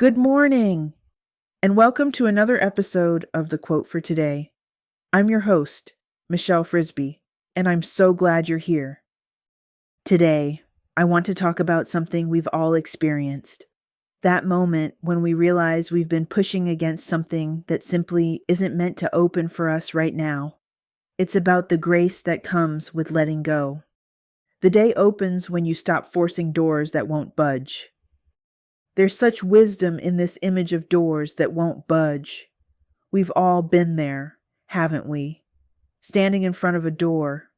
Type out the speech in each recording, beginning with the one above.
Good morning, and welcome to another episode of The Quote for Today. I'm your host, Michelle Frisby, and I'm so glad you're here. Today, I want to talk about something we've all experienced. That moment when we realize we've been pushing against something that simply isn't meant to open for us right now. It's about the grace that comes with letting go. The day opens when you stop forcing doors that won't budge. There's such wisdom in this image of doors that won't budge. We've all been there, haven't we? Standing in front of a door,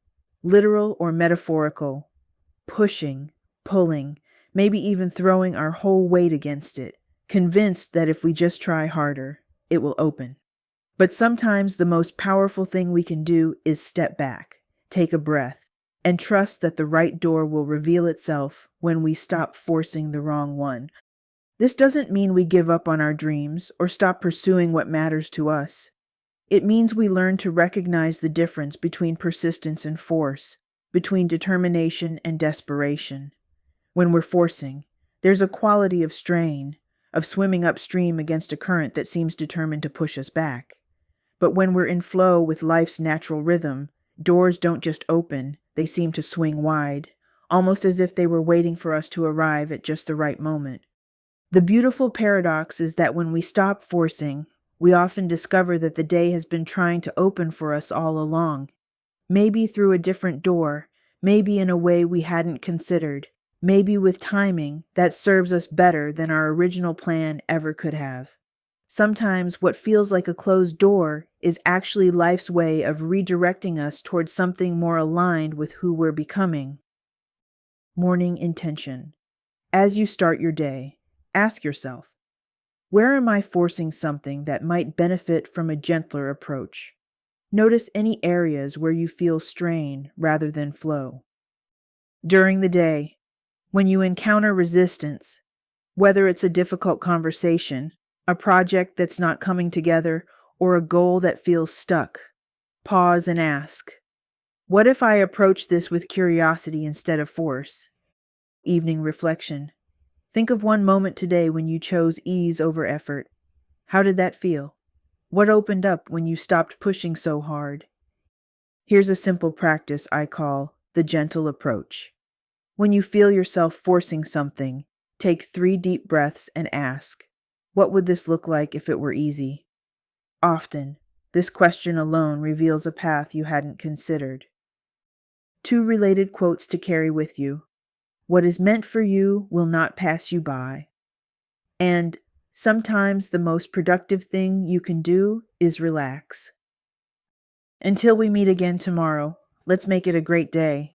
literal or metaphorical, pushing, pulling, maybe even throwing our whole weight against it, convinced that if we just try harder, it will open. But sometimes the most powerful thing we can do is step back, take a breath, and trust that the right door will reveal itself when we stop forcing the wrong one. This doesn't mean we give up on our dreams or stop pursuing what matters to us. It means we learn to recognize the difference between persistence and force, between determination and desperation. When we're forcing, there's a quality of strain, of swimming upstream against a current that seems determined to push us back. But when we're in flow with life's natural rhythm, doors don't just open, they seem to swing wide, almost as if they were waiting for us to arrive at just the right moment. The beautiful paradox is that when we stop forcing, we often discover that the day has been trying to open for us all along. Maybe through a different door, maybe in a way we hadn't considered, maybe with timing that serves us better than our original plan ever could have. Sometimes what feels like a closed door is actually life's way of redirecting us towards something more aligned with who we're becoming. Morning intention. As you start your day, ask yourself, where am I forcing something that might benefit from a gentler approach? Notice any areas where you feel strain rather than flow. During the day, when you encounter resistance, whether it's a difficult conversation, a project that's not coming together, or a goal that feels stuck, pause and ask, what if I approach this with curiosity instead of force? Evening reflection. Think of one moment today when you chose ease over effort. How did that feel? What opened up when you stopped pushing so hard? Here's a simple practice I call the gentle approach. When you feel yourself forcing something, take 3 deep breaths and ask, what would this look like if it were easy? Often, this question alone reveals a path you hadn't considered. 2 related quotes to carry with you. What is meant for you will not pass you by. And sometimes the most productive thing you can do is relax. Until we meet again tomorrow, let's make it a great day.